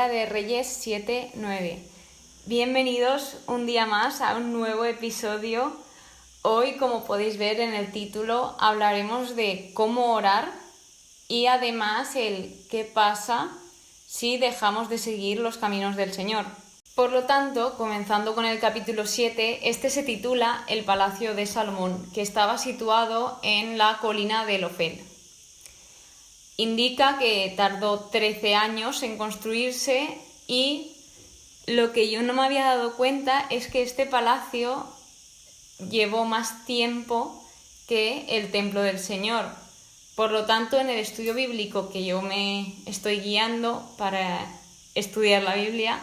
de Reyes 7:9. Bienvenidos un día más a un nuevo episodio. Hoy, como podéis ver en el título, hablaremos de cómo orar y además el qué pasa si dejamos de seguir los caminos del Señor. Por lo tanto, comenzando con el capítulo 7, este se titula El Palacio de Salomón, que estaba situado en la colina de Ofel. Indica que tardó 13 años en construirse y lo que yo no me había dado cuenta es que este palacio llevó más tiempo que el templo del Señor. Por lo tanto, en el estudio bíblico que yo me estoy guiando para estudiar la Biblia,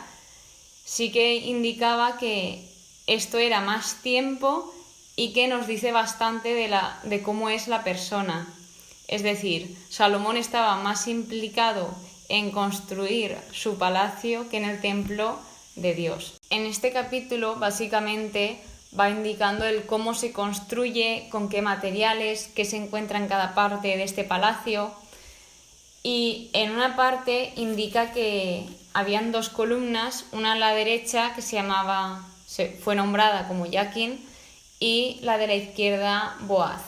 sí que indicaba que esto era más tiempo y que nos dice bastante de cómo es la persona. Es decir, Salomón estaba más implicado en construir su palacio que en el templo de Dios. En este capítulo, básicamente, va indicando el cómo se construye, con qué materiales, qué se encuentra en cada parte de este palacio. Y en una parte indica que habían dos columnas, una a la derecha que fue nombrada como Yaquín y la de la izquierda Boaz.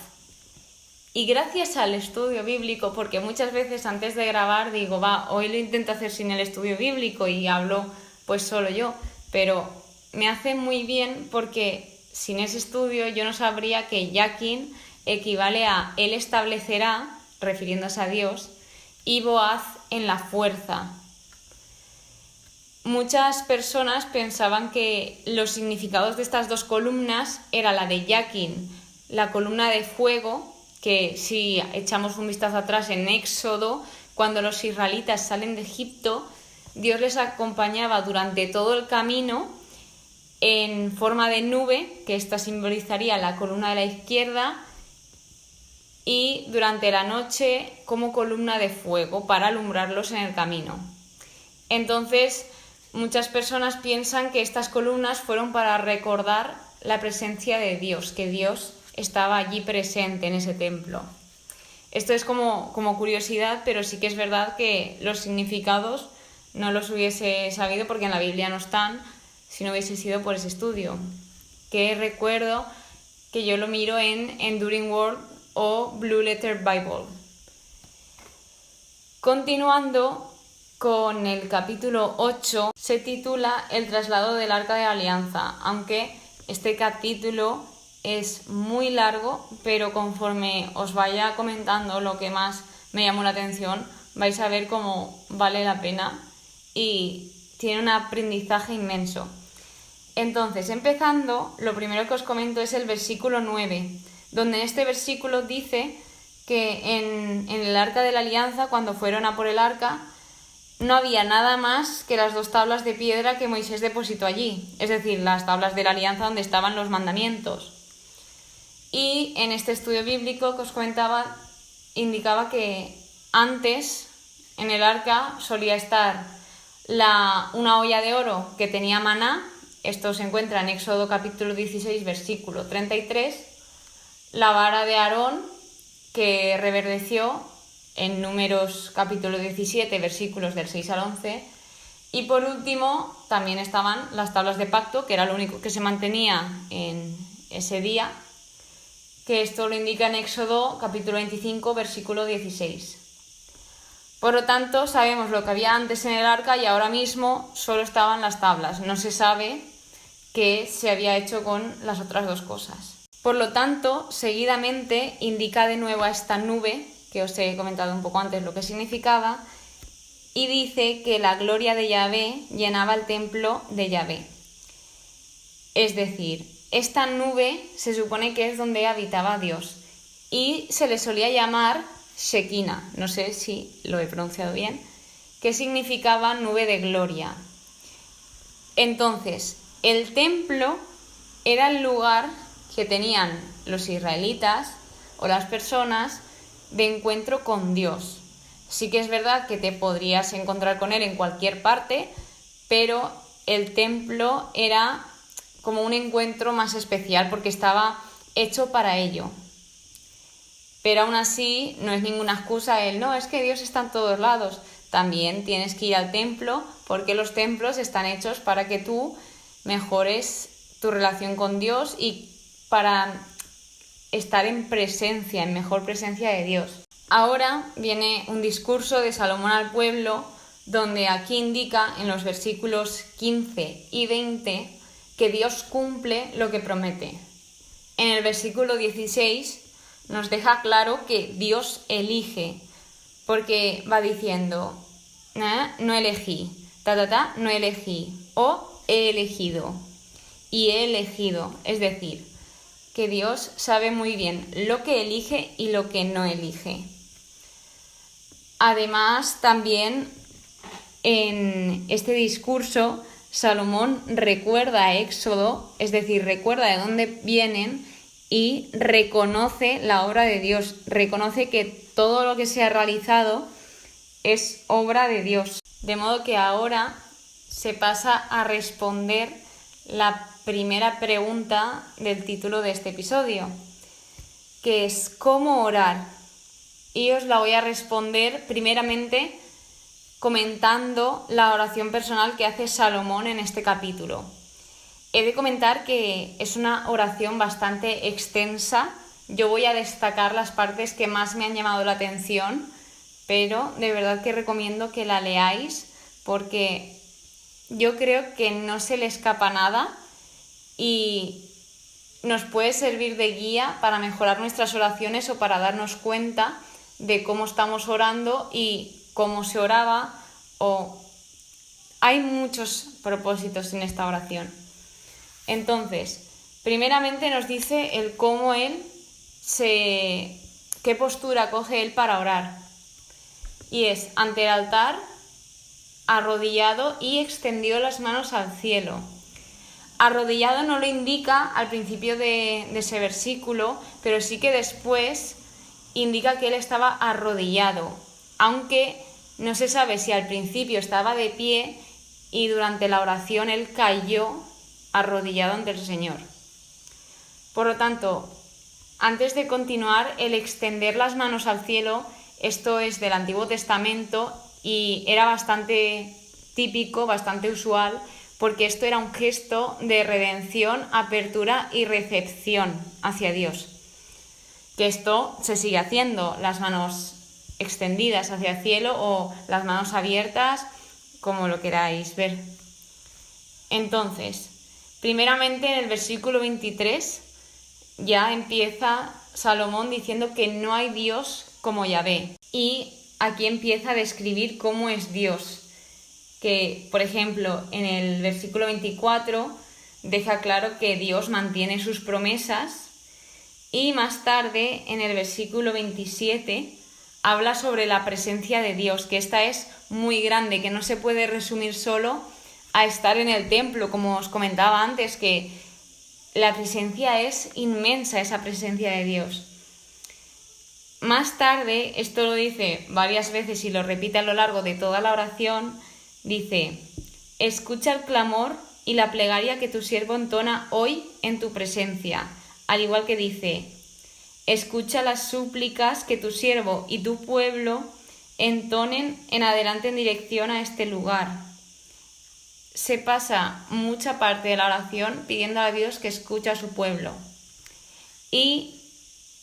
Y gracias al estudio bíblico, porque muchas veces antes de grabar digo, hoy lo intento hacer sin el estudio bíblico y hablo pues solo yo, pero me hace muy bien porque sin ese estudio yo no sabría que Yaquín equivale a él establecerá, refiriéndose a Dios, y Boaz en la fuerza. Muchas personas pensaban que los significados de estas dos columnas era la de Yaquín, la columna de fuego, que si echamos un vistazo atrás en Éxodo, cuando los israelitas salen de Egipto, Dios les acompañaba durante todo el camino en forma de nube, que esta simbolizaría la columna de la izquierda, y durante la noche como columna de fuego para alumbrarlos en el camino. Entonces, muchas personas piensan que estas columnas fueron para recordar la presencia de Dios, que Dios estaba allí presente en ese templo. Esto es como curiosidad, pero sí que es verdad que los significados no los hubiese sabido porque en la Biblia no están, si no hubiese sido por ese estudio, que recuerdo que yo lo miro en Enduring Word o Blue Letter Bible. Continuando con el capítulo 8, se titula El traslado del Arca de la Alianza, aunque este capítulo es muy largo, pero conforme os vaya comentando lo que más me llamó la atención, vais a ver cómo vale la pena y tiene un aprendizaje inmenso. Entonces, empezando, lo primero que os comento es el versículo 9, donde en este versículo dice que en el Arca de la Alianza, cuando fueron a por el Arca, no había nada más que las 2 tablas de piedra que Moisés depositó allí, es decir, las tablas de la Alianza donde estaban los mandamientos. Y en este estudio bíblico que os comentaba, indicaba que antes en el arca solía estar una olla de oro que tenía maná, esto se encuentra en Éxodo capítulo 16, versículo 33, la vara de Aarón que reverdeció en Números capítulo 17, versículos del 6 al 11, y por último también estaban las tablas de pacto, que era lo único que se mantenía en ese día, que esto lo indica en Éxodo capítulo 25, versículo 16. Por lo tanto, sabemos lo que había antes en el arca y ahora mismo solo estaban las tablas. No se sabe qué se había hecho con las otras 2 cosas. Por lo tanto, seguidamente indica de nuevo a esta nube, que os he comentado un poco antes lo que significaba, y dice que la gloria de Yahvé llenaba el templo de Yahvé. Es decir, esta nube se supone que es donde habitaba Dios y se le solía llamar Shekinah, no sé si lo he pronunciado bien, que significaba nube de gloria. Entonces, el templo era el lugar que tenían los israelitas o las personas de encuentro con Dios. Sí que es verdad que te podrías encontrar con él en cualquier parte, pero el templo era como un encuentro más especial porque estaba hecho para ello. Pero aún así no es ninguna excusa no, es que Dios está en todos lados. también tienes que ir al templo porque los templos están hechos para que tú mejores tu relación con Dios y para estar en presencia, en mejor presencia de Dios. Ahora viene un discurso de Salomón al pueblo, donde aquí indica en los versículos 15 y 20 que Dios cumple lo que promete. En el versículo 16 nos deja claro que Dios elige, porque va diciendo, no elegí, no elegí, o he elegido, y he elegido, es decir, que Dios sabe muy bien lo que elige y lo que no elige. Además, también en este discurso, Salomón recuerda a Éxodo, es decir, recuerda de dónde vienen y reconoce la obra de Dios, reconoce que todo lo que se ha realizado es obra de Dios. De modo que ahora se pasa a responder la primera pregunta del título de este episodio, que es ¿cómo orar? Y os la voy a responder primeramente comentando la oración personal que hace Salomón en este capítulo. He de comentar que es una oración bastante extensa. Yo voy a destacar las partes que más me han llamado la atención, pero de verdad que recomiendo que la leáis porque yo creo que no se le escapa nada y nos puede servir de guía para mejorar nuestras oraciones o para darnos cuenta de cómo estamos orando y cómo se oraba, o hay muchos propósitos en esta oración. Entonces, primeramente nos dice el cómo qué postura coge él para orar. Y es ante el altar, arrodillado y extendió las manos al cielo. Arrodillado no lo indica al principio de ese versículo, pero sí que después indica que él estaba arrodillado, aunque no se sabe si al principio estaba de pie y durante la oración él cayó arrodillado ante el Señor. Por lo tanto, antes de continuar, el extender las manos al cielo, esto es del Antiguo Testamento y era bastante típico, bastante usual, porque esto era un gesto de redención, apertura y recepción hacia Dios. Que esto se sigue haciendo, las manos extendidas hacia el cielo o las manos abiertas, como lo queráis ver. Entonces, primeramente en el versículo 23 ya empieza Salomón diciendo que no hay Dios como Yahvé. Y aquí empieza a describir cómo es Dios, que por ejemplo en el versículo 24 deja claro que Dios mantiene sus promesas. Y más tarde, en el versículo 27, habla sobre la presencia de Dios, que esta es muy grande, que no se puede resumir solo a estar en el templo, como os comentaba antes, que la presencia es inmensa, esa presencia de Dios. Más tarde, esto lo dice varias veces y lo repite a lo largo de toda la oración, dice: escucha el clamor y la plegaria que tu siervo entona hoy en tu presencia. Al igual que dice, escucha las súplicas que tu siervo y tu pueblo entonen en adelante en dirección a este lugar. Se pasa mucha parte de la oración pidiendo a Dios que escuche a su pueblo. Y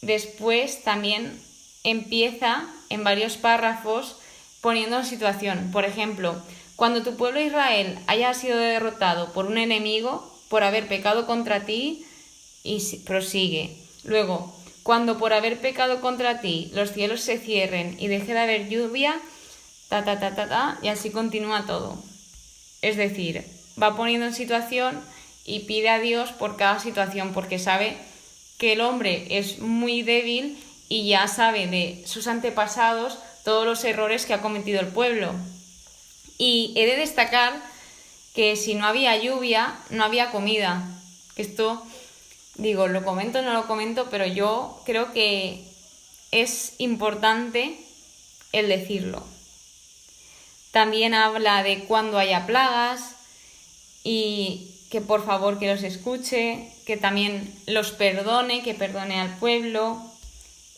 después también empieza en varios párrafos poniendo en situación. Por ejemplo, cuando tu pueblo Israel haya sido derrotado por un enemigo por haber pecado contra ti, y prosigue. Luego, cuando por haber pecado contra ti los cielos se cierren y deje de haber lluvia, y así continúa todo. Es decir, va poniendo en situación y pide a Dios por cada situación, porque sabe que el hombre es muy débil y ya sabe de sus antepasados todos los errores que ha cometido el pueblo. Y he de destacar que si no había lluvia, no había comida. Esto, digo, lo comento o no lo comento, pero yo creo que es importante el decirlo. También habla de cuando haya plagas y que por favor que los escuche, que también los perdone, que perdone al pueblo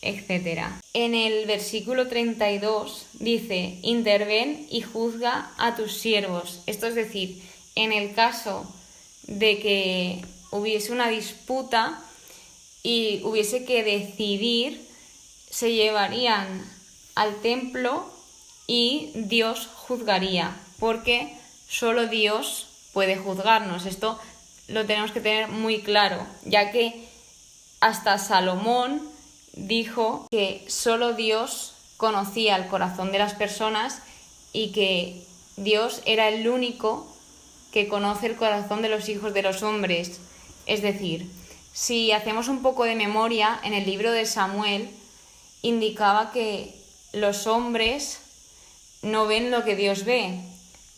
etc. En el versículo 32 dice: interven y juzga a tus siervos. Esto es decir, en el caso de que hubiese una disputa y hubiese que decidir, se llevarían al templo y Dios juzgaría, porque solo Dios puede juzgarnos. Esto lo tenemos que tener muy claro, ya que hasta Salomón dijo que solo Dios conocía el corazón de las personas y que Dios era el único que conoce el corazón de los hijos de los hombres. Es decir, si hacemos un poco de memoria, en el libro de Samuel indicaba que los hombres no ven lo que Dios ve.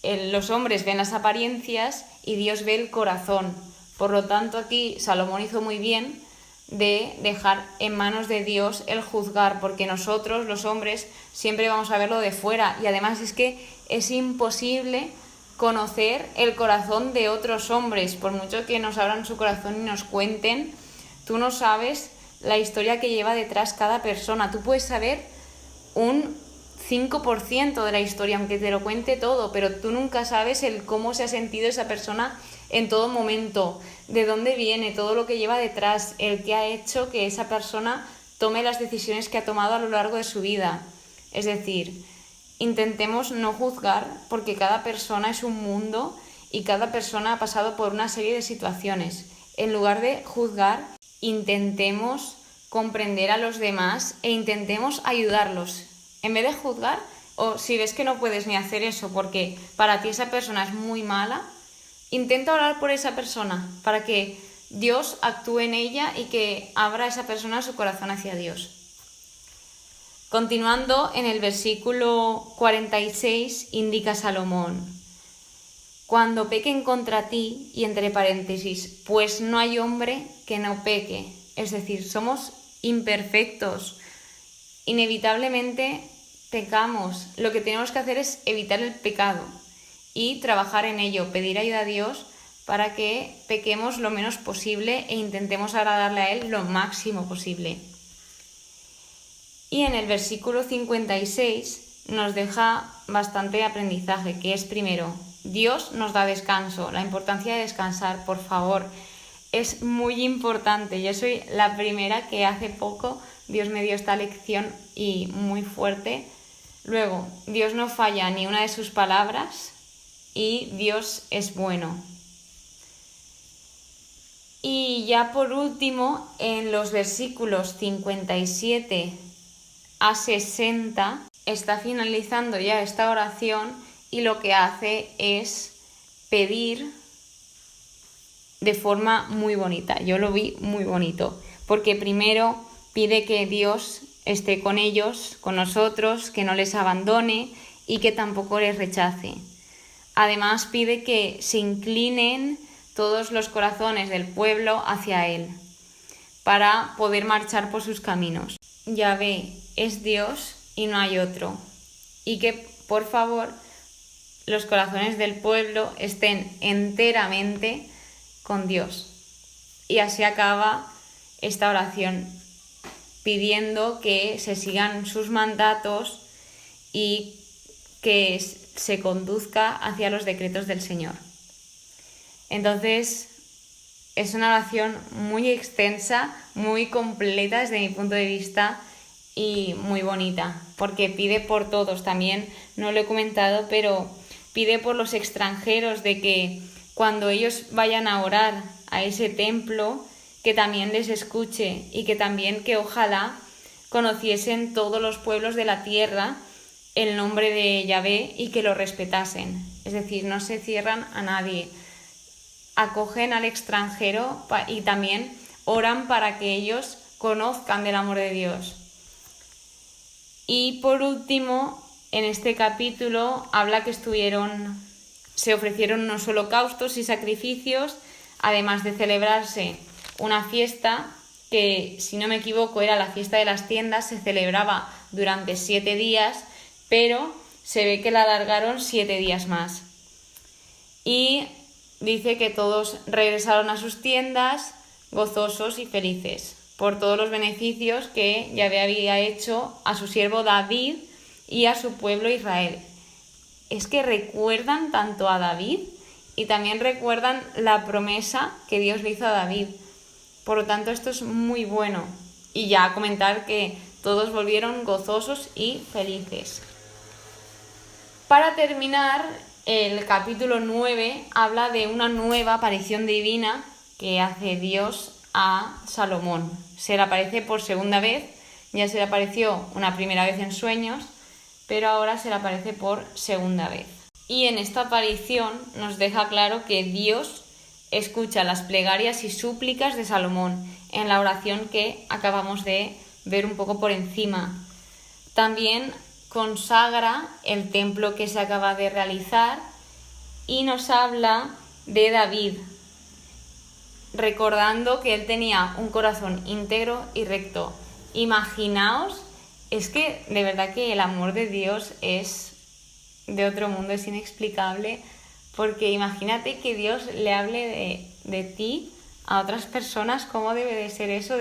Los hombres ven las apariencias y Dios ve el corazón. Por lo tanto, aquí Salomón hizo muy bien de dejar en manos de Dios el juzgar, porque nosotros, los hombres, siempre vamos a verlo de fuera, y además es que es imposible conocer el corazón de otros hombres. Por mucho que nos abran su corazón y nos cuenten, tú no sabes la historia que lleva detrás cada persona. Tú puedes saber un 5% de la historia, aunque te lo cuente todo, pero tú nunca sabes el cómo se ha sentido esa persona en todo momento, de dónde viene, todo lo que lleva detrás, el que ha hecho que esa persona tome las decisiones que ha tomado a lo largo de su vida. Es decir, intentemos no juzgar, porque cada persona es un mundo y cada persona ha pasado por una serie de situaciones. En lugar de juzgar, intentemos comprender a los demás e intentemos ayudarlos. En vez de juzgar, o si ves que no puedes ni hacer eso porque para ti esa persona es muy mala, intenta orar por esa persona para que Dios actúe en ella y que abra a esa persona su corazón hacia Dios. Continuando, en el versículo 46 indica Salomón: cuando pequen contra ti, y entre paréntesis, pues no hay hombre que no peque. Es decir, somos imperfectos, inevitablemente pecamos. Lo que tenemos que hacer es evitar el pecado y trabajar en ello, pedir ayuda a Dios para que pequemos lo menos posible e intentemos agradarle a Él lo máximo posible. Y en el versículo 56 nos deja bastante aprendizaje, que es primero, Dios nos da descanso. La importancia de descansar, por favor, es muy importante. Yo soy la primera que hace poco Dios me dio esta lección y muy fuerte. Luego, Dios no falla ni una de sus palabras y Dios es bueno. Y ya por último, en los versículos 57 a 60 está finalizando ya esta oración y lo que hace es pedir de forma muy bonita. Yo lo vi muy bonito, porque primero pide que Dios esté con ellos, con nosotros, que no les abandone y que tampoco les rechace. Además pide que se inclinen todos los corazones del pueblo hacia Él para poder marchar por sus caminos. Yahvé es Dios y no hay otro. Y que, por favor, los corazones del pueblo estén enteramente con Dios. Y así acaba esta oración, pidiendo que se sigan sus mandatos y que se conduzca hacia los decretos del Señor. Entonces, es una oración muy extensa, muy completa desde mi punto de vista y muy bonita, porque pide por todos. También, no lo he comentado, pero pide por los extranjeros, de que cuando ellos vayan a orar a ese templo, que también les escuche y que también que ojalá conociesen todos los pueblos de la tierra el nombre de Yahvé y que lo respetasen. Es decir, no se cierran a nadie, acogen al extranjero y también oran para que ellos conozcan del amor de Dios. Y por último, en este capítulo habla que se ofrecieron unos holocaustos y sacrificios, además de celebrarse una fiesta que, si no me equivoco, era la fiesta de las tiendas. Se celebraba durante 7 días, pero se ve que la alargaron 7 días más. Y dice que todos regresaron a sus tiendas gozosos y felices. por todos los beneficios que Yahvé había hecho a su siervo David y a su pueblo Israel. Es que recuerdan tanto a David y también recuerdan la promesa que Dios le hizo a David. Por lo tanto, esto es muy bueno. Y ya comentar que todos volvieron gozosos y felices. Para terminar, el capítulo 9 habla de una nueva aparición divina que hace Dios a Salomón. Se le aparece por segunda vez, ya se le apareció una primera vez en sueños, pero ahora se le aparece por segunda vez. Y en esta aparición nos deja claro que Dios escucha las plegarias y súplicas de Salomón en la oración que acabamos de ver un poco por encima. También consagra el templo que se acaba de realizar y nos habla de David, recordando que él tenía un corazón íntegro y recto. Imaginaos, es que de verdad que el amor de Dios es de otro mundo, es inexplicable, porque imagínate que Dios le hable de ti a otras personas. ¿Cómo debe de ser eso?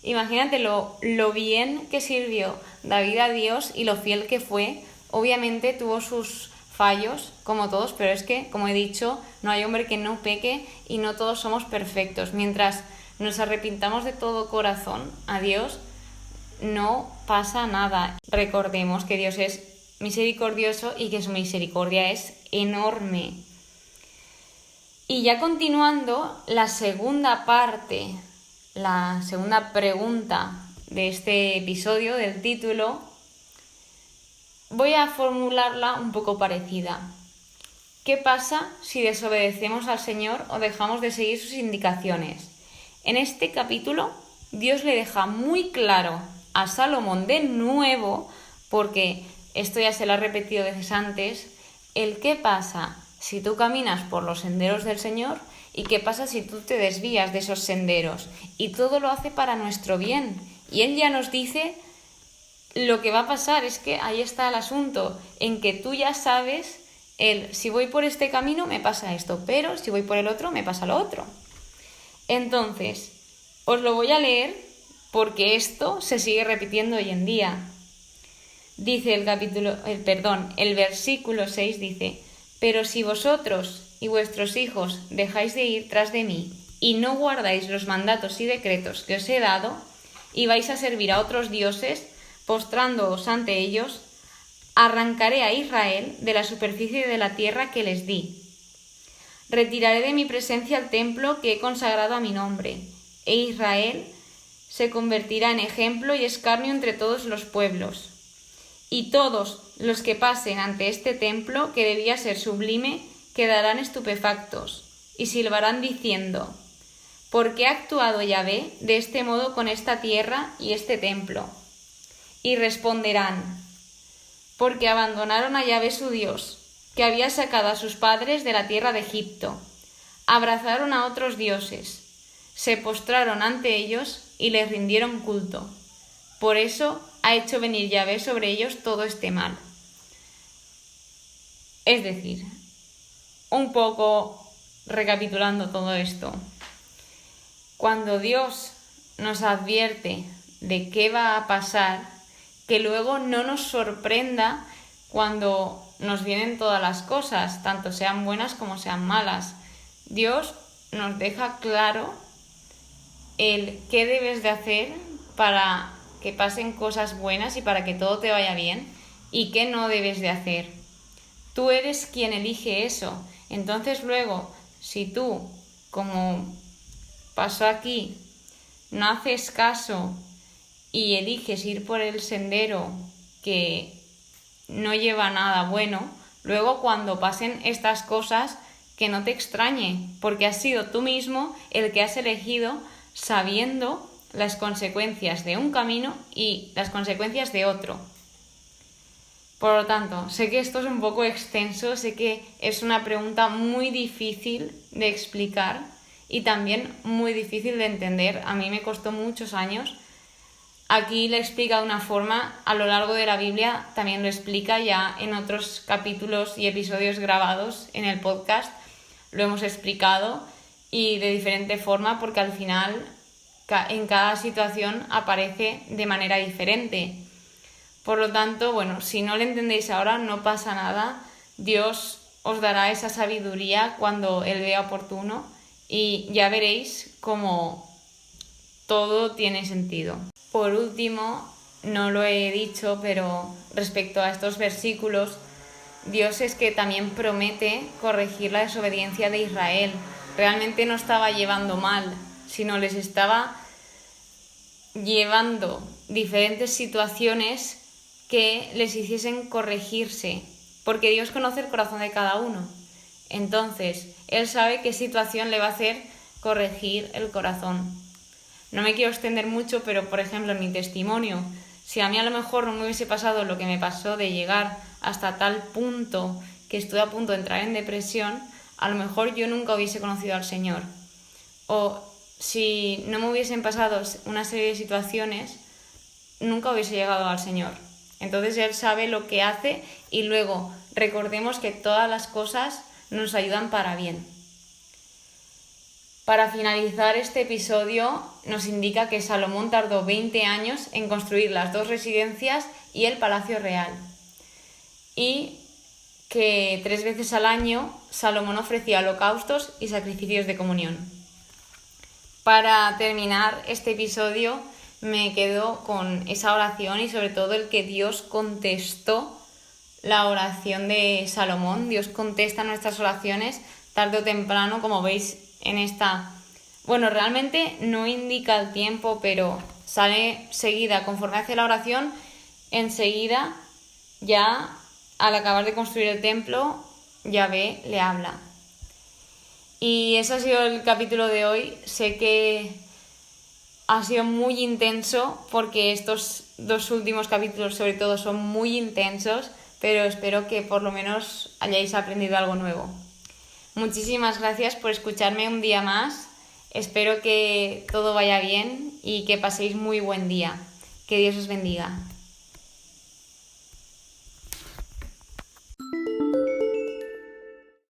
Imagínate lo bien que sirvió David a Dios y lo fiel que fue. Obviamente tuvo sus fallos, como todos, pero es que, como he dicho, no hay hombre que no peque y no todos somos perfectos. Mientras nos arrepintamos de todo corazón a Dios, no pasa nada. Recordemos que Dios es misericordioso y que su misericordia es enorme. Y ya continuando, la segunda parte, la segunda pregunta de este episodio, del título, voy a formularla un poco parecida. ¿Qué pasa si desobedecemos al Señor o dejamos de seguir sus indicaciones? En este capítulo, Dios le deja muy claro a Salomón de nuevo, porque esto ya se lo ha repetido veces antes, el qué pasa si tú caminas por los senderos del Señor y qué pasa si tú te desvías de esos senderos. Y todo lo hace para nuestro bien. Y Él ya nos dice lo que va a pasar. Es que ahí está el asunto, en que tú ya sabes, si voy por este camino me pasa esto, pero si voy por el otro me pasa lo otro. Entonces, os lo voy a leer porque esto se sigue repitiendo hoy en día. Dice el versículo 6 dice: pero si vosotros y vuestros hijos dejáis de ir tras de mí y no guardáis los mandatos y decretos que os he dado y vais a servir a otros dioses, postrándoos ante ellos, arrancaré a Israel de la superficie de la tierra que les di. Retiraré de mi presencia el templo que he consagrado a mi nombre, e Israel se convertirá en ejemplo y escarnio entre todos los pueblos. Y todos los que pasen ante este templo, que debía ser sublime, quedarán estupefactos y silbarán diciendo: ¿por qué ha actuado Yahvé de este modo con esta tierra y este templo? Y responderán: porque abandonaron a Yahvé su Dios, que había sacado a sus padres de la tierra de Egipto, abrazaron a otros dioses, se postraron ante ellos y les rindieron culto. Por eso ha hecho venir Yahvé sobre ellos todo este mal. Es decir, un poco recapitulando todo esto, cuando Dios nos advierte de qué va a pasar, que luego no nos sorprenda cuando nos vienen todas las cosas, tanto sean buenas como sean malas. Dios nos deja claro el qué debes de hacer para que pasen cosas buenas y para que todo te vaya bien, y qué no debes de hacer. Tú eres quien elige eso. Entonces luego, si tú, como pasó aquí, no haces caso y eliges ir por el sendero que no lleva a nada bueno, luego cuando pasen estas cosas, que no te extrañe, porque has sido tú mismo el que has elegido sabiendo las consecuencias de un camino y las consecuencias de otro. Por lo tanto, sé que esto es un poco extenso, sé que es una pregunta muy difícil de explicar y también muy difícil de entender. A mí me costó muchos años. Aquí le explica de una forma, a lo largo de la Biblia también lo explica ya en otros capítulos y episodios grabados en el podcast. Lo hemos explicado y de diferente forma, porque al final en cada situación aparece de manera diferente. Por lo tanto, bueno, si no lo entendéis ahora, no pasa nada. Dios os dará esa sabiduría cuando Él vea oportuno y ya veréis cómo todo tiene sentido. Por último, no lo he dicho, pero respecto a estos versículos, Dios es que también promete corregir la desobediencia de Israel. Realmente no estaba llevando mal, sino les estaba llevando diferentes situaciones que les hiciesen corregirse, porque Dios conoce el corazón de cada uno. Entonces, Él sabe qué situación le va a hacer corregir el corazón. No me quiero extender mucho, pero por ejemplo en mi testimonio, si a mí a lo mejor no me hubiese pasado lo que me pasó de llegar hasta tal punto que estuve a punto de entrar en depresión, a lo mejor yo nunca hubiese conocido al Señor. O si no me hubiesen pasado una serie de situaciones, nunca hubiese llegado al Señor. Entonces Él sabe lo que hace y luego recordemos que todas las cosas nos ayudan para bien. Para finalizar este episodio nos indica que Salomón tardó 20 años en construir las 2 residencias y el palacio real. Y que 3 veces al año Salomón ofrecía holocaustos y sacrificios de comunión. Para terminar este episodio me quedo con esa oración y sobre todo el que Dios contestó la oración de Salomón. Dios contesta nuestras oraciones tarde o temprano, como veis en esta... Bueno, realmente no indica el tiempo, pero sale seguida, conforme hace la oración, enseguida ya al acabar de construir el templo, Yahvé le habla. Y ese ha sido el capítulo de hoy. Sé que ha sido muy intenso porque estos 2 últimos capítulos sobre todo son muy intensos, pero espero que por lo menos hayáis aprendido algo nuevo. Muchísimas gracias por escucharme un día más. Espero que todo vaya bien y que paséis muy buen día. Que Dios os bendiga.